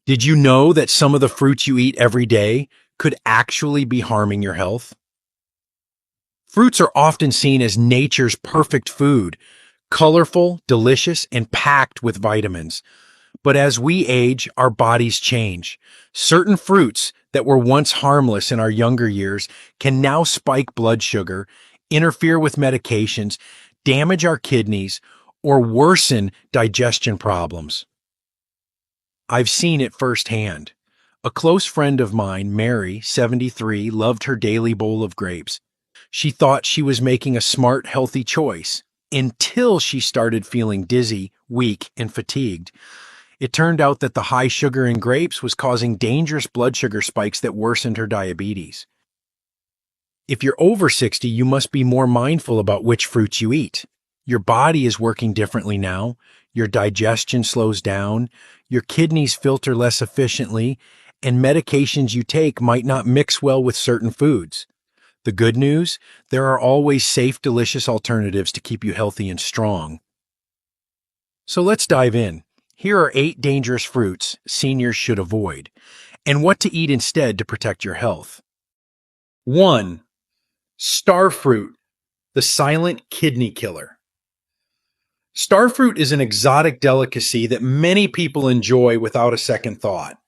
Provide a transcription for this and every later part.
Did you know that some of the fruits you eat every day could actually be harming your health? Fruits are often seen as nature's perfect food, colorful, delicious, and packed with vitamins. But as we age, our bodies change. Certain fruits that were once harmless in our younger years can now spike blood sugar, interfere with medications, damage our kidneys, or worsen digestion problems. I've seen it firsthand. A close friend of mine, Mary, 73, loved her daily bowl of grapes. She thought she was making a smart, healthy choice until she started feeling dizzy, weak, and fatigued. It turned out that the high sugar in grapes was causing dangerous blood sugar spikes that worsened her diabetes. If you're over 60, you must be more mindful about which fruits you eat. Your body is working differently now. Your digestion slows down. Your kidneys filter less efficiently, and medications you take might not mix well with certain foods. The good news, there are always safe, delicious alternatives to keep you healthy and strong. So let's dive in. Here are 8 dangerous fruits seniors should avoid, and what to eat instead to protect your health. 1. Starfruit, the silent kidney killer. Starfruit is an exotic delicacy that many people enjoy without a second thought.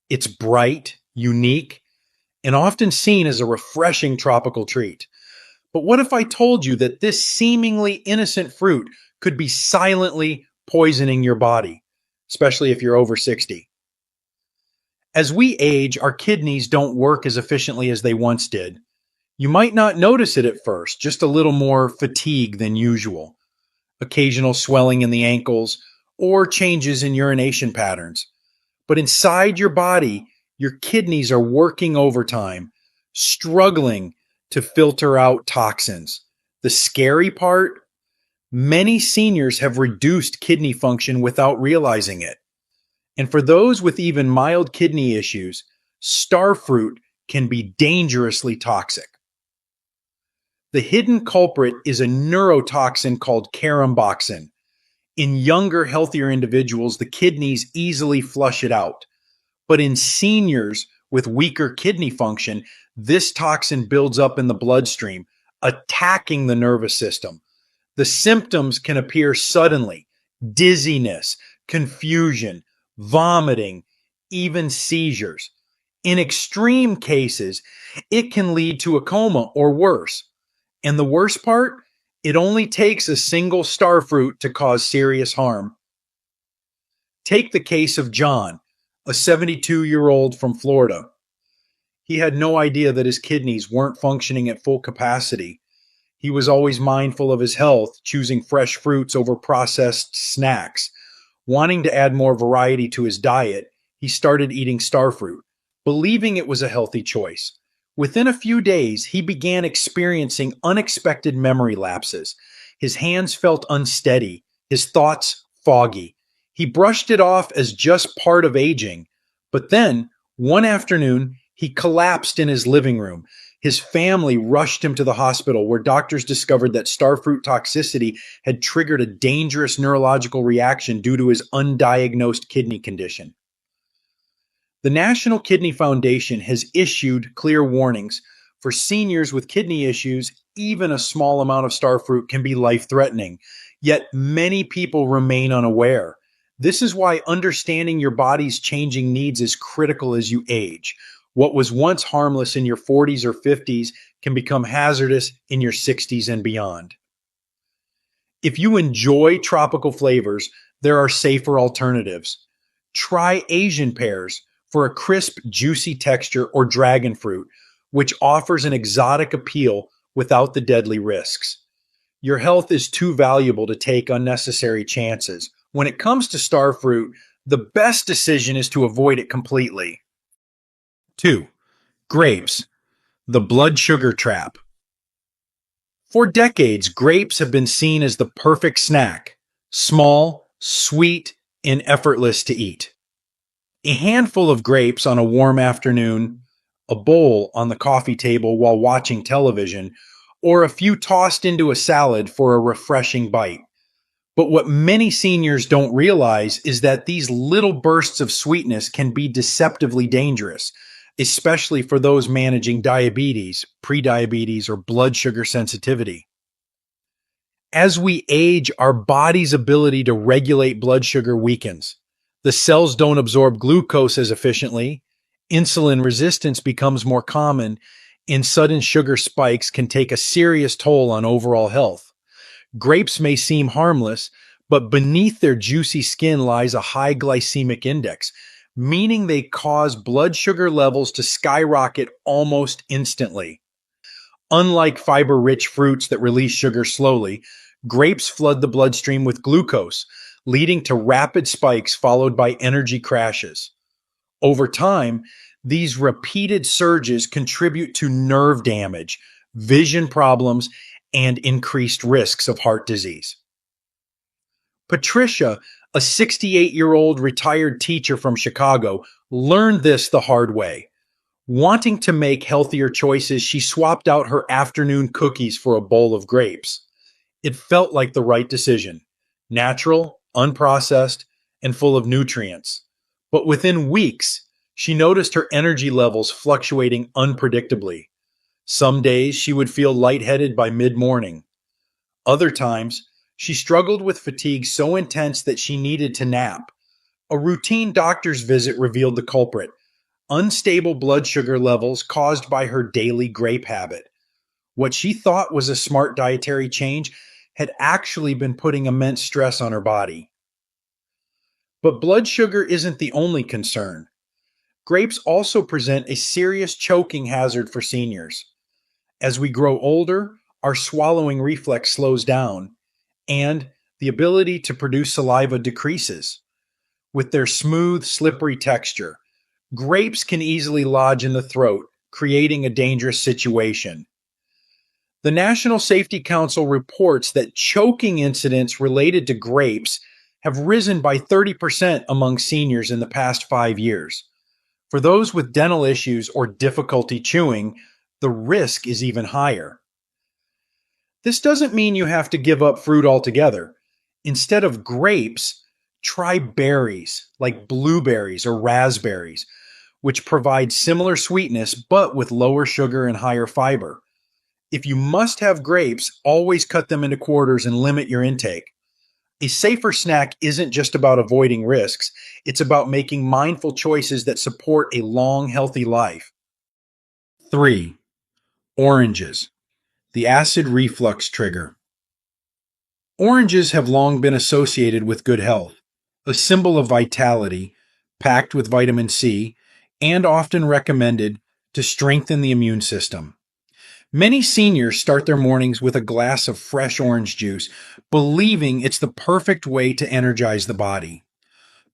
It's bright, unique, and often seen as a refreshing tropical treat. But what if I told you that this seemingly innocent fruit could be silently poisoning your body, especially if you're over 60? As we age, our kidneys don't work as efficiently as they once did. You might not notice it at first, just a little more fatigue than usual, occasional swelling in the ankles, or changes in urination patterns. But inside your body, your kidneys are working overtime, struggling to filter out toxins. The scary part? Many seniors have reduced kidney function without realizing it. And for those with even mild kidney issues, starfruit can be dangerously toxic. The hidden culprit is a neurotoxin called caramboxin. In younger, healthier individuals, the kidneys easily flush it out. But in seniors with weaker kidney function, this toxin builds up in the bloodstream, attacking the nervous system. The symptoms can appear suddenly: dizziness, confusion, vomiting, even seizures. In extreme cases, it can lead to a coma or worse. And the worst part? It only takes a single starfruit to cause serious harm. Take the case of John, a 72-year-old from Florida. He had no idea that his kidneys weren't functioning at full capacity. He was always mindful of his health, choosing fresh fruits over processed snacks. Wanting to add more variety to his diet, he started eating starfruit, believing it was a healthy choice. Within a few days, he began experiencing unexpected memory lapses. His hands felt unsteady, his thoughts foggy. He brushed it off as just part of aging. But then, one afternoon, he collapsed in his living room. His family rushed him to the hospital, where doctors discovered that starfruit toxicity had triggered a dangerous neurological reaction due to his undiagnosed kidney condition. The National Kidney Foundation has issued clear warnings. For seniors with kidney issues, even a small amount of starfruit can be life-threatening. Yet many people remain unaware. This is why understanding your body's changing needs is critical as you age. What was once harmless in your 40s or 50s can become hazardous in your 60s and beyond. If you enjoy tropical flavors, there are safer alternatives. Try Asian pears for a crisp, juicy texture, or dragon fruit, which offers an exotic appeal without the deadly risks. Your health is too valuable to take unnecessary chances. When it comes to starfruit, the best decision is to avoid it completely. 2. Grapes, the blood sugar trap. For decades, grapes have been seen as the perfect snack: small, sweet, and effortless to eat. A handful of grapes on a warm afternoon, a bowl on the coffee table while watching television, or a few tossed into a salad for a refreshing bite. But what many seniors don't realize is that these little bursts of sweetness can be deceptively dangerous, especially for those managing diabetes, prediabetes, or blood sugar sensitivity. As we age, our body's ability to regulate blood sugar weakens. The cells don't absorb glucose as efficiently, insulin resistance becomes more common, and sudden sugar spikes can take a serious toll on overall health. Grapes may seem harmless, but beneath their juicy skin lies a high glycemic index, meaning they cause blood sugar levels to skyrocket almost instantly. Unlike fiber-rich fruits that release sugar slowly, grapes flood the bloodstream with glucose, leading to rapid spikes followed by energy crashes. Over time, these repeated surges contribute to nerve damage, vision problems, and increased risks of heart disease. Patricia, a 68-year-old retired teacher from Chicago, learned this the hard way. Wanting to make healthier choices, she swapped out her afternoon cookies for a bowl of grapes. It felt like the right decision: natural, unprocessed, and full of nutrients. But within weeks, she noticed her energy levels fluctuating unpredictably. Some days she would feel lightheaded by mid-morning. Other times, she struggled with fatigue so intense that she needed to nap. A routine doctor's visit revealed the culprit: unstable blood sugar levels caused by her daily grape habit. What she thought was a smart dietary change had actually been putting immense stress on her body. But blood sugar isn't the only concern. Grapes also present a serious choking hazard for seniors. As we grow older, our swallowing reflex slows down, and the ability to produce saliva decreases. With their smooth, slippery texture, grapes can easily lodge in the throat, creating a dangerous situation. The National Safety Council reports that choking incidents related to grapes have risen by 30% among seniors in the past 5 years. For those with dental issues or difficulty chewing, the risk is even higher. This doesn't mean you have to give up fruit altogether. Instead of grapes, try berries like blueberries or raspberries, which provide similar sweetness but with lower sugar and higher fiber. If you must have grapes, always cut them into quarters and limit your intake. A safer snack isn't just about avoiding risks, it's about making mindful choices that support a long, healthy life. 3. Oranges, the acid reflux trigger. Oranges have long been associated with good health, a symbol of vitality, packed with vitamin C, and often recommended to strengthen the immune system. Many seniors start their mornings with a glass of fresh orange juice, believing it's the perfect way to energize the body.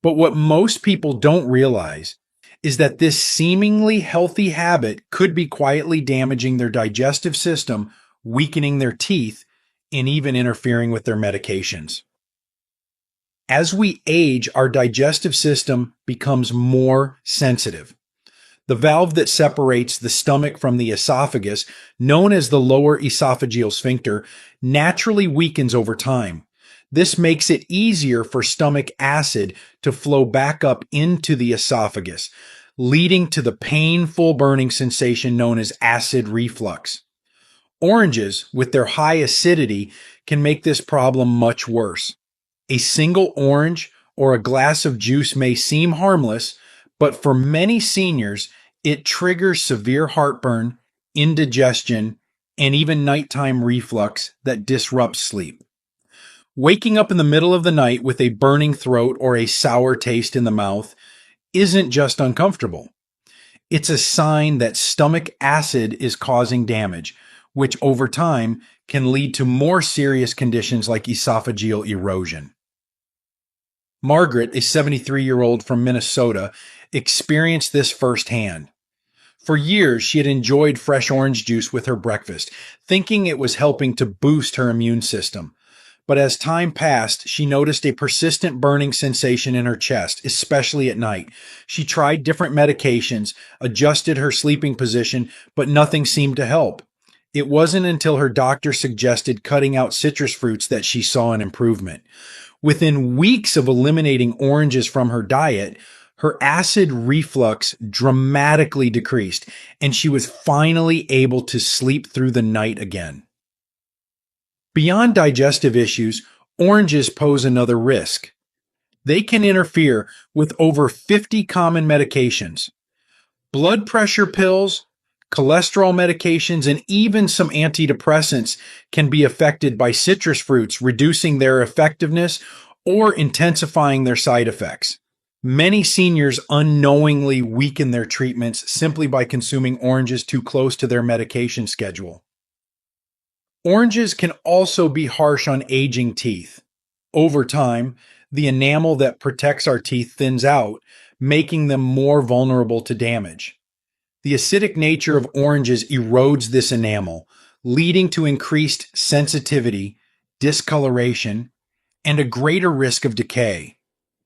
But what most people don't realize is that this seemingly healthy habit could be quietly damaging their digestive system, weakening their teeth, and even interfering with their medications. As we age, our digestive system becomes more sensitive. The valve that separates the stomach from the esophagus, known as the lower esophageal sphincter, naturally weakens over time. This makes it easier for stomach acid to flow back up into the esophagus, leading to the painful burning sensation known as acid reflux. Oranges, with their high acidity, can make this problem much worse. A single orange or a glass of juice may seem harmless, but for many seniors, it triggers severe heartburn, indigestion, and even nighttime reflux that disrupts sleep. Waking up in the middle of the night with a burning throat or a sour taste in the mouth isn't just uncomfortable. It's a sign that stomach acid is causing damage, which over time can lead to more serious conditions like esophageal erosion. Margaret, a 73-year-old from Minnesota, experienced this firsthand. For years, she had enjoyed fresh orange juice with her breakfast, thinking it was helping to boost her immune system. But as time passed, she noticed a persistent burning sensation in her chest, especially at night. She tried different medications, adjusted her sleeping position, but nothing seemed to help. It wasn't until her doctor suggested cutting out citrus fruits that she saw an improvement. Within weeks of eliminating oranges from her diet, her acid reflux dramatically decreased, and she was finally able to sleep through the night again. Beyond digestive issues, oranges pose another risk. They can interfere with over 50 common medications. Blood pressure pills, cholesterol medications, and even some antidepressants can be affected by citrus fruits, reducing their effectiveness or intensifying their side effects. Many seniors unknowingly weaken their treatments simply by consuming oranges too close to their medication schedule. Oranges can also be harsh on aging teeth. Over time, the enamel that protects our teeth thins out, making them more vulnerable to damage. The acidic nature of oranges erodes this enamel, leading to increased sensitivity, discoloration, and a greater risk of decay.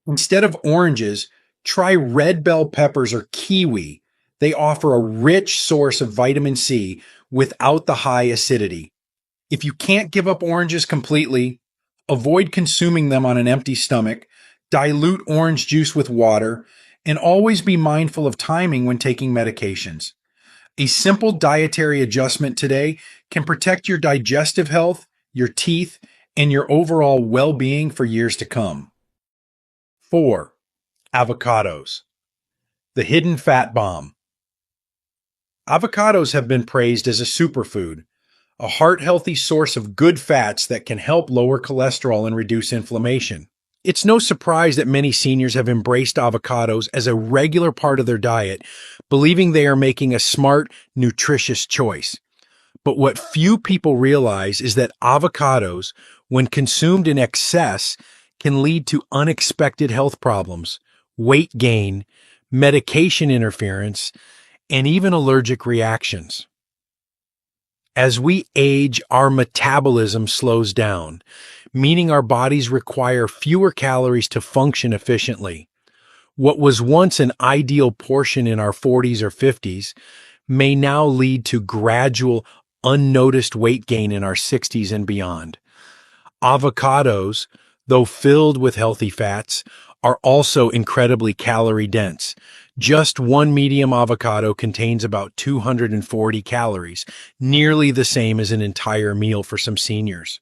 Instead of oranges, try red bell peppers or kiwi. They offer a rich source of vitamin C without the high acidity. If you can't give up oranges completely, avoid consuming them on an empty stomach, dilute orange juice with water, and always be mindful of timing when taking medications. A simple dietary adjustment today can protect your digestive health, your teeth, and your overall well-being for years to come. 4. Avocados. The hidden fat bomb. Avocados have been praised as a superfood, a heart-healthy source of good fats that can help lower cholesterol and reduce inflammation. It's no surprise that many seniors have embraced avocados as a regular part of their diet, believing they are making a smart, nutritious choice. But what few people realize is that avocados, when consumed in excess, can lead to unexpected health problems, weight gain, medication interference, and even allergic reactions. As we age, our metabolism slows down, meaning our bodies require fewer calories to function efficiently. What was once an ideal portion in our 40s or 50s may now lead to gradual, unnoticed weight gain in our 60s and beyond. Avocados, though filled with healthy fats, are also incredibly calorie dense. Just one medium avocado contains about 240 calories, nearly the same as an entire meal for some seniors.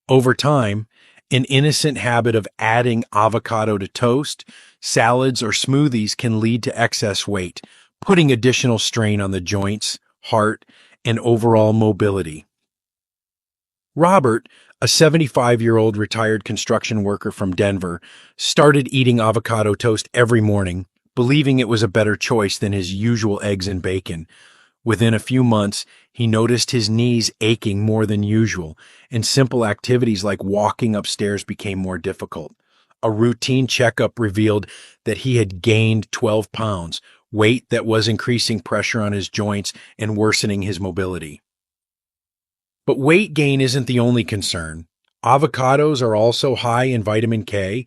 Over time, an innocent habit of adding avocado to toast, salads, or smoothies can lead to excess weight, putting additional strain on the joints, heart, and overall mobility. Robert, a 75-year-old retired construction worker from Denver, started eating avocado toast every morning, believing it was a better choice than his usual eggs and bacon. Within a few months, he noticed his knees aching more than usual, and simple activities like walking upstairs became more difficult. A routine checkup revealed that he had gained 12 pounds, weight that was increasing pressure on his joints and worsening his mobility. But weight gain isn't the only concern. Avocados are also high in vitamin K,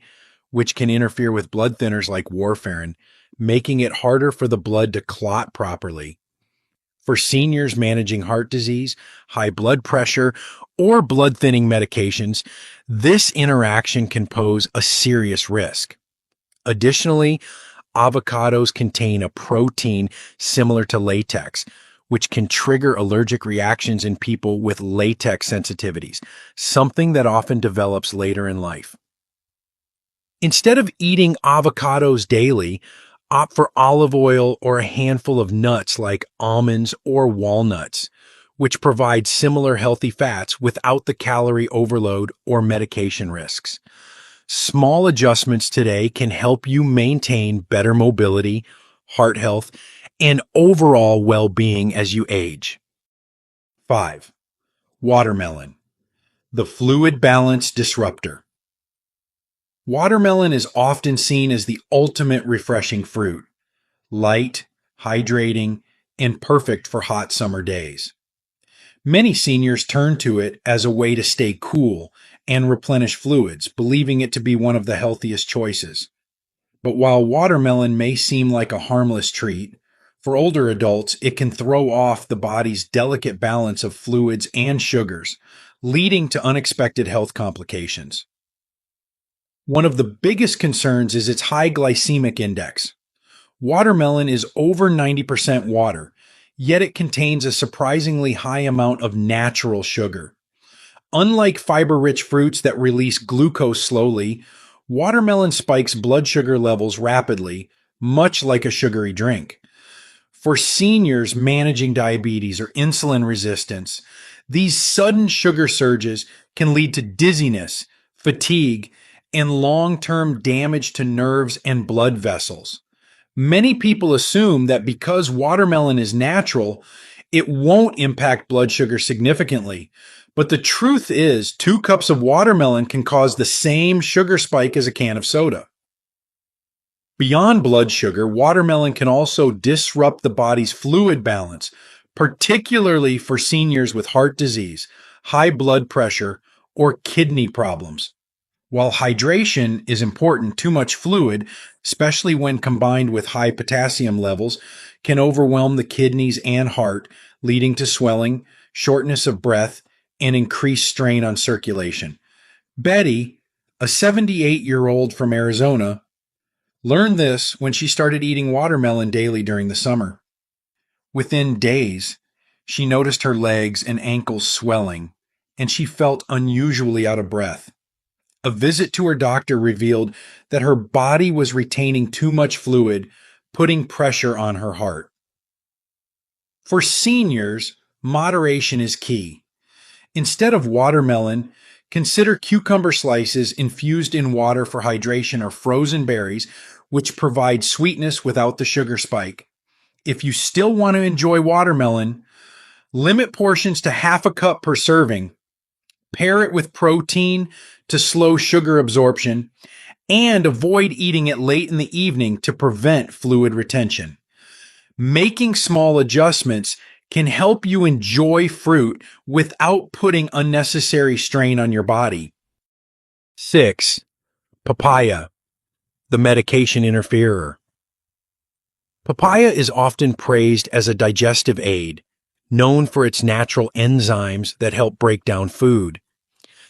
which can interfere with blood thinners like warfarin, making it harder for the blood to clot properly. For seniors managing heart disease, high blood pressure, or blood thinning medications, this interaction can pose a serious risk. Additionally, avocados contain a protein similar to latex, which can trigger allergic reactions in people with latex sensitivities, something that often develops later in life. Instead of eating avocados daily, opt for olive oil or a handful of nuts like almonds or walnuts, which provide similar healthy fats without the calorie overload or medication risks. Small adjustments today can help you maintain better mobility, heart health, and overall well-being as you age. 5. Watermelon, the fluid balance disruptor. Watermelon is often seen as the ultimate refreshing fruit, light, hydrating, and perfect for hot summer days. Many seniors turn to it as a way to stay cool and replenish fluids, believing it to be one of the healthiest choices. But while watermelon may seem like a harmless treat, For older adults, it can throw off the body's delicate balance of fluids and sugars, leading to unexpected health complications. One of the biggest concerns is its high glycemic index. Watermelon is over 90% water, yet it contains a surprisingly high amount of natural sugar. Unlike fiber-rich fruits that release glucose slowly, watermelon spikes blood sugar levels rapidly, much like a sugary drink. For seniors managing diabetes or insulin resistance, these sudden sugar surges can lead to dizziness, fatigue, and long-term damage to nerves and blood vessels. Many people assume that because watermelon is natural, it won't impact blood sugar significantly. But the truth is, 2 cups of watermelon can cause the same sugar spike as a can of soda. Beyond blood sugar, watermelon can also disrupt the body's fluid balance, particularly for seniors with heart disease, high blood pressure, or kidney problems. While hydration is important, too much fluid, especially when combined with high potassium levels, can overwhelm the kidneys and heart, leading to swelling, shortness of breath, and increased strain on circulation. Betty, a 78-year-old from Arizona, learned this when she started eating watermelon daily during the summer. Within days, she noticed her legs and ankles swelling, and she felt unusually out of breath. A visit to her doctor revealed that her body was retaining too much fluid, putting pressure on her heart. For seniors, moderation is key. Instead of watermelon, consider cucumber slices infused in water for hydration or frozen berries, which provide sweetness without the sugar spike. If you still want to enjoy watermelon, limit portions to half a cup per serving. Pair it with protein to slow sugar absorption, and avoid eating it late in the evening to prevent fluid retention. Making small adjustments can help you enjoy fruit without putting unnecessary strain on your body. 6. Papaya, the medication interferer. Papaya is often praised as a digestive aid, known for its natural enzymes that help break down food.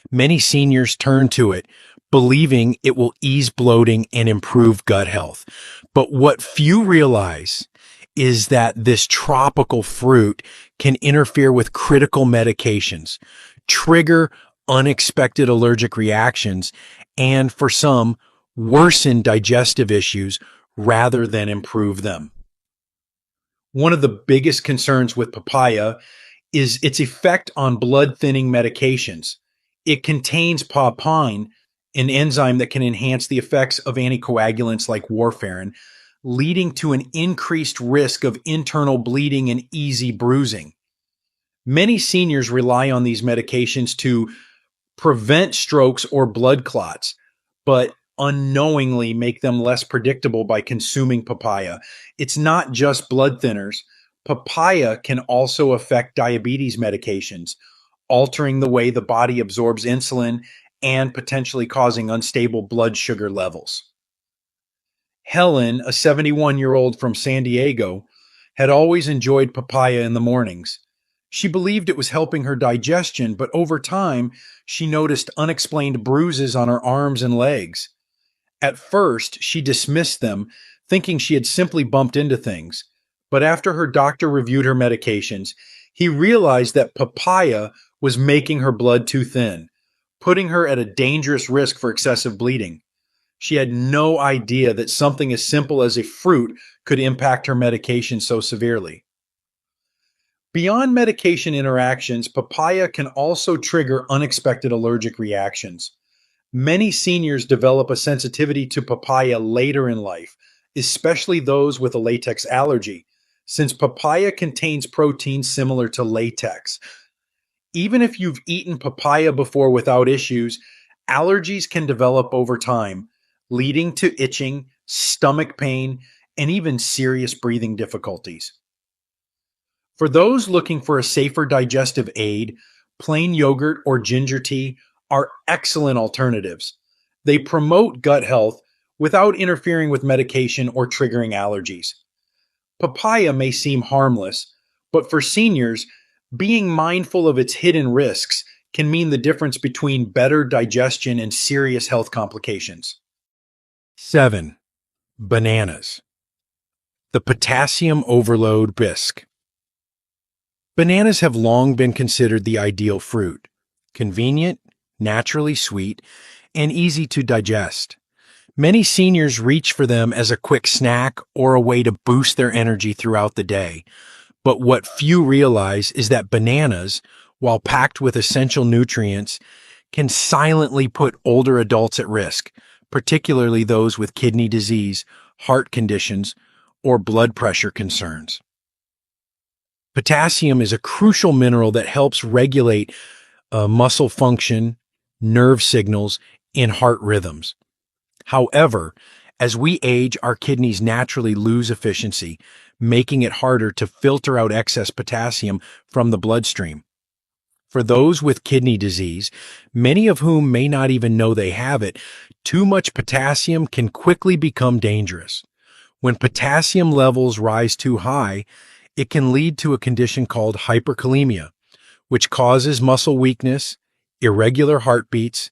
Many seniors turn to it, believing it will ease bloating and improve gut health. But what few realize is that this tropical fruit can interfere with critical medications, trigger unexpected allergic reactions, and for some, worsen digestive issues rather than improve them. One of the biggest concerns with papaya is its effect on blood-thinning medications. It contains papain, an enzyme that can enhance the effects of anticoagulants like warfarin, leading to an increased risk of internal bleeding and easy bruising. Many seniors rely on these medications to prevent strokes or blood clots, but unknowingly make them less predictable by consuming papaya. It's not just blood thinners. Papaya can also affect diabetes medications, altering the way the body absorbs insulin and potentially causing unstable blood sugar levels. Helen, a 71-year-old from San Diego, had always enjoyed papaya in the mornings. She believed it was helping her digestion, but over time, she noticed unexplained bruises on her arms and legs. At first, she dismissed them, thinking she had simply bumped into things. But after her doctor reviewed her medications, he realized that papaya was making her blood too thin, putting her at a dangerous risk for excessive bleeding. She had no idea that something as simple as a fruit could impact her medication so severely. Beyond medication interactions, papaya can also trigger unexpected allergic reactions. Many seniors develop a sensitivity to papaya later in life, especially those with a latex allergy, since papaya contains proteins similar to latex. Even if you've eaten papaya before without issues, allergies can develop over time, leading to itching, stomach pain, and even serious breathing difficulties. For those looking for a safer digestive aid, plain yogurt or ginger tea are excellent alternatives. They promote gut health without interfering with medication or triggering allergies. Papaya may seem harmless, but for seniors, being mindful of its hidden risks can mean the difference between better digestion and serious health complications. 7. Bananas. The potassium overload risk. Bananas have long been considered the ideal fruit. Convenient, naturally sweet, and easy to digest. Many seniors reach for them as a quick snack or a way to boost their energy throughout the day. But what few realize is that bananas, while packed with essential nutrients, can silently put older adults at risk, particularly those with kidney disease, heart conditions, or blood pressure concerns. Potassium is a crucial mineral that helps regulate muscle function, nerve signals, and heart rhythms. However, as we age, our kidneys naturally lose efficiency, making it harder to filter out excess potassium from the bloodstream. For those with kidney disease, many of whom may not even know they have it, too much potassium can quickly become dangerous. When potassium levels rise too high, it can lead to a condition called hyperkalemia, which causes muscle weakness, irregular heartbeats,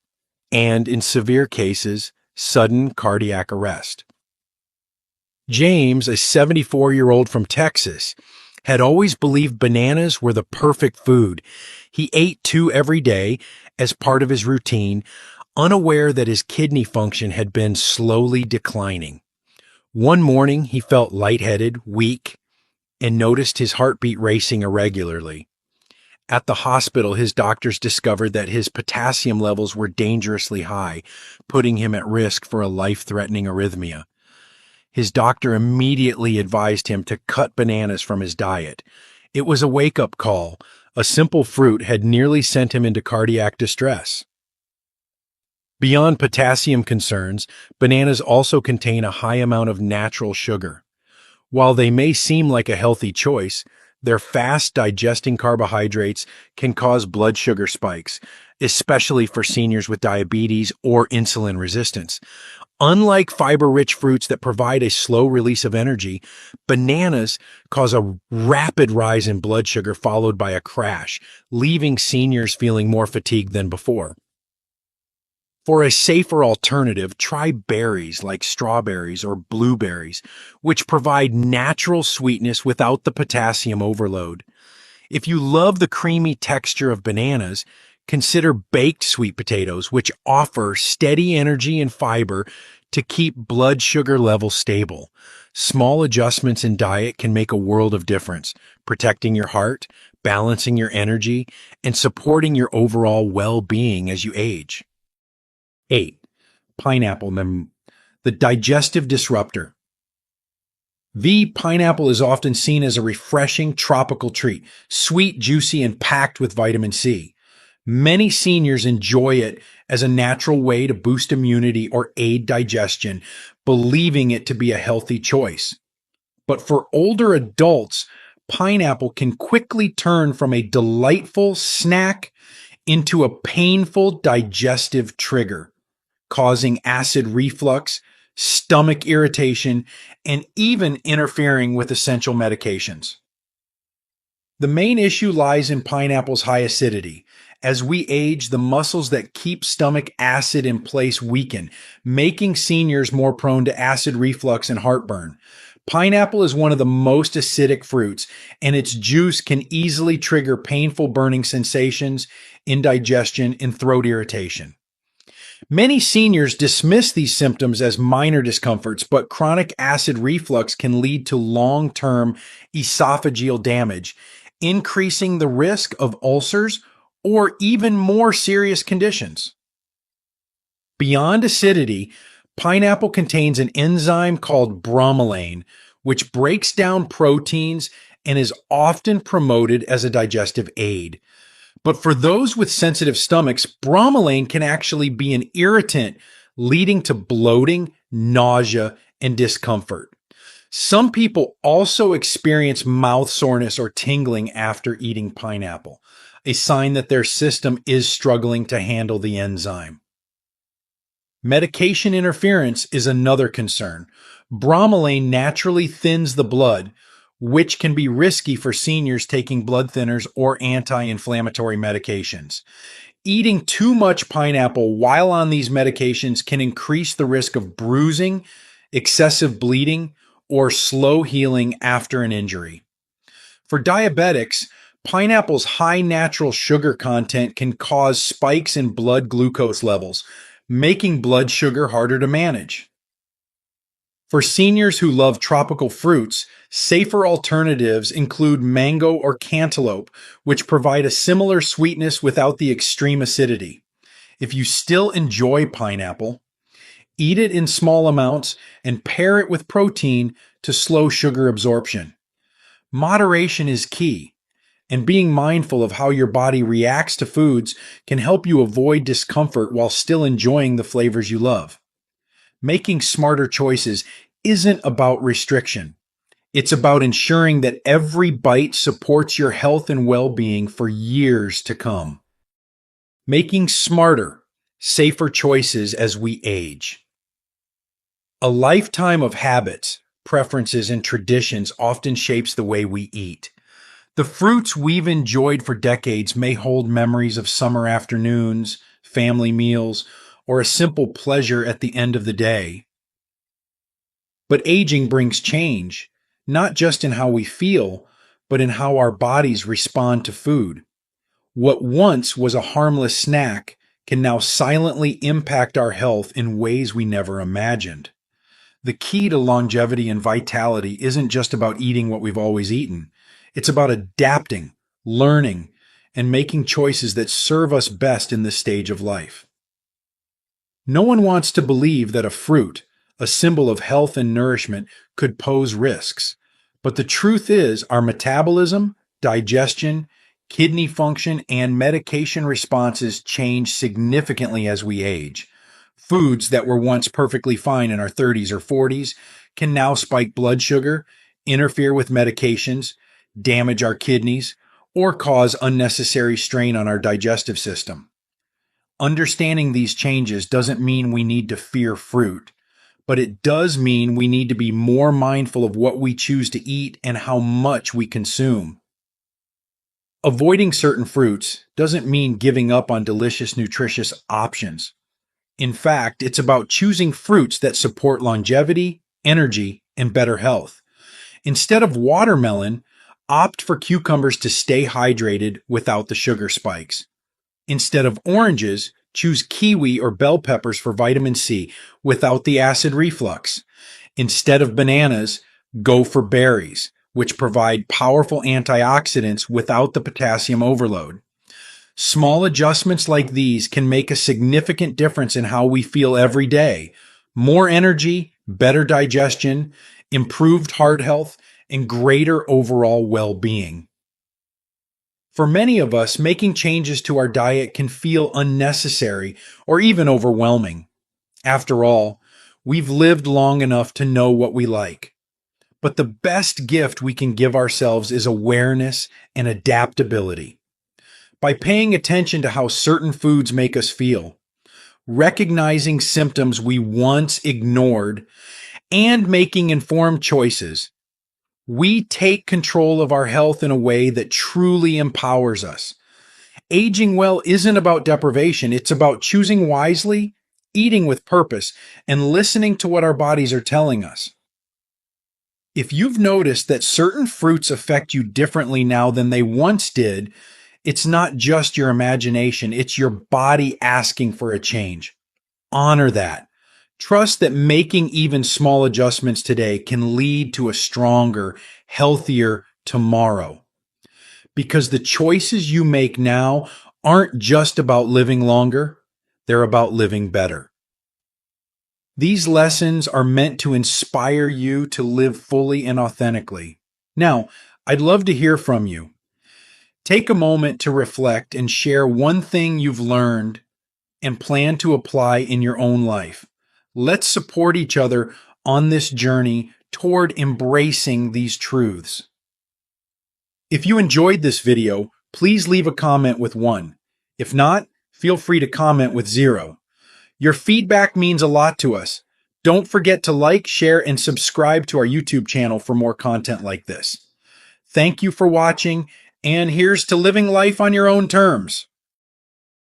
and, in severe cases, sudden cardiac arrest. James, a 74-year-old from Texas, had always believed bananas were the perfect food. He ate 2 every day as part of his routine, unaware that his kidney function had been slowly declining. One morning, he felt lightheaded, weak, and noticed his heartbeat racing irregularly. At the hospital, his doctors discovered that his potassium levels were dangerously high, putting him at risk for a life-threatening arrhythmia. His doctor immediately advised him to cut bananas from his diet. It was a wake-up call. A simple fruit had nearly sent him into cardiac distress. Beyond potassium concerns, bananas also contain a high amount of natural sugar. While they may seem like a healthy choice, their fast-digesting carbohydrates can cause blood sugar spikes, especially for seniors with diabetes or insulin resistance. Unlike fiber-rich fruits that provide a slow release of energy, bananas cause a rapid rise in blood sugar followed by a crash, leaving seniors feeling more fatigued than before. For a safer alternative, try berries like strawberries or blueberries, which provide natural sweetness without the potassium overload. If you love the creamy texture of bananas, consider baked sweet potatoes, which offer steady energy and fiber to keep blood sugar levels stable. Small adjustments in diet can make a world of difference, protecting your heart, balancing your energy, and supporting your overall well-being as you age. 8. Pineapple, the digestive disruptor. The pineapple is often seen as a refreshing tropical treat, sweet, juicy, and packed with vitamin C. Many seniors enjoy it as a natural way to boost immunity or aid digestion, believing it to be a healthy choice. But for older adults, pineapple can quickly turn from a delightful snack into a painful digestive trigger, causing acid reflux, stomach irritation, and even interfering with essential medications. The main issue lies in pineapple's high acidity. As we age, the muscles that keep stomach acid in place weaken, making seniors more prone to acid reflux and heartburn. Pineapple is one of the most acidic fruits, and its juice can easily trigger painful burning sensations, indigestion, and throat irritation. Many seniors dismiss these symptoms as minor discomforts, but chronic acid reflux can lead to long-term esophageal damage, increasing the risk of ulcers or even more serious conditions. Beyond acidity, pineapple contains an enzyme called bromelain, which breaks down proteins and is often promoted as a digestive aid. But for those with sensitive stomachs, bromelain can actually be an irritant, leading to bloating, nausea, and discomfort. Some people also experience mouth soreness or tingling after eating pineapple, a sign that their system is struggling to handle the enzyme. Medication interference is another concern. Bromelain naturally thins the blood, which can be risky for seniors taking blood thinners or anti-inflammatory medications. Eating too much pineapple while on these medications can increase the risk of bruising, excessive bleeding, or slow healing after an injury. For diabetics, pineapple's high natural sugar content can cause spikes in blood glucose levels, making blood sugar harder to manage. For seniors who love tropical fruits, safer alternatives include mango or cantaloupe, which provide a similar sweetness without the extreme acidity. If you still enjoy pineapple, eat it in small amounts and pair it with protein to slow sugar absorption. Moderation is key, and being mindful of how your body reacts to foods can help you avoid discomfort while still enjoying the flavors you love. Making smarter choices isn't about restriction. It's about ensuring that every bite supports your health and well-being for years to come. Making smarter, safer choices as we age. A lifetime of habits, preferences, and traditions often shapes the way we eat. The fruits we've enjoyed for decades may hold memories of summer afternoons, family meals, or a simple pleasure at the end of the day. But aging brings change, not just in how we feel, but in how our bodies respond to food. What once was a harmless snack can now silently impact our health in ways we never imagined. The key to longevity and vitality isn't just about eating what we've always eaten. It's about adapting, learning, and making choices that serve us best in this stage of life. No one wants to believe that a fruit, a symbol of health and nourishment, could pose risks. But the truth is, our metabolism, digestion, kidney function, and medication responses change significantly as we age. Foods that were once perfectly fine in our 30s or 40s can now spike blood sugar, interfere with medications, damage our kidneys, or cause unnecessary strain on our digestive system. Understanding these changes doesn't mean we need to fear fruit, but it does mean we need to be more mindful of what we choose to eat and how much we consume. Avoiding certain fruits doesn't mean giving up on delicious, nutritious options. In fact, it's about choosing fruits that support longevity, energy, and better health. Instead of watermelon, opt for cucumbers to stay hydrated without the sugar spikes. Instead of oranges, choose kiwi or bell peppers for vitamin C without the acid reflux. Instead of bananas, go for berries, which provide powerful antioxidants without the potassium overload. Small adjustments like these can make a significant difference in how we feel every day. More energy, better digestion, improved heart health, and greater overall well-being. For many of us, making changes to our diet can feel unnecessary or even overwhelming. After all, we've lived long enough to know what we like. But the best gift we can give ourselves is awareness and adaptability. By paying attention to how certain foods make us feel, recognizing symptoms we once ignored, and making informed choices, we take control of our health in a way that truly empowers us. Aging well isn't about deprivation, it's about choosing wisely, eating with purpose, and listening to what our bodies are telling us. If you've noticed that certain fruits affect you differently now than they once did, it's not just your imagination, it's your body asking for a change. Honor that. Trust that making even small adjustments today can lead to a stronger, healthier tomorrow. Because the choices you make now aren't just about living longer, they're about living better. These lessons are meant to inspire you to live fully and authentically. Now, I'd love to hear from you. Take a moment to reflect and share one thing you've learned and plan to apply in your own life. Let's support each other on this journey toward embracing these truths. If you enjoyed this video, please leave a comment with 1. If not, feel free to comment with 0. Your feedback means a lot to us. Don't forget to like, share, and subscribe to our YouTube channel for more content like this. Thank you for watching, and here's to living life on your own terms.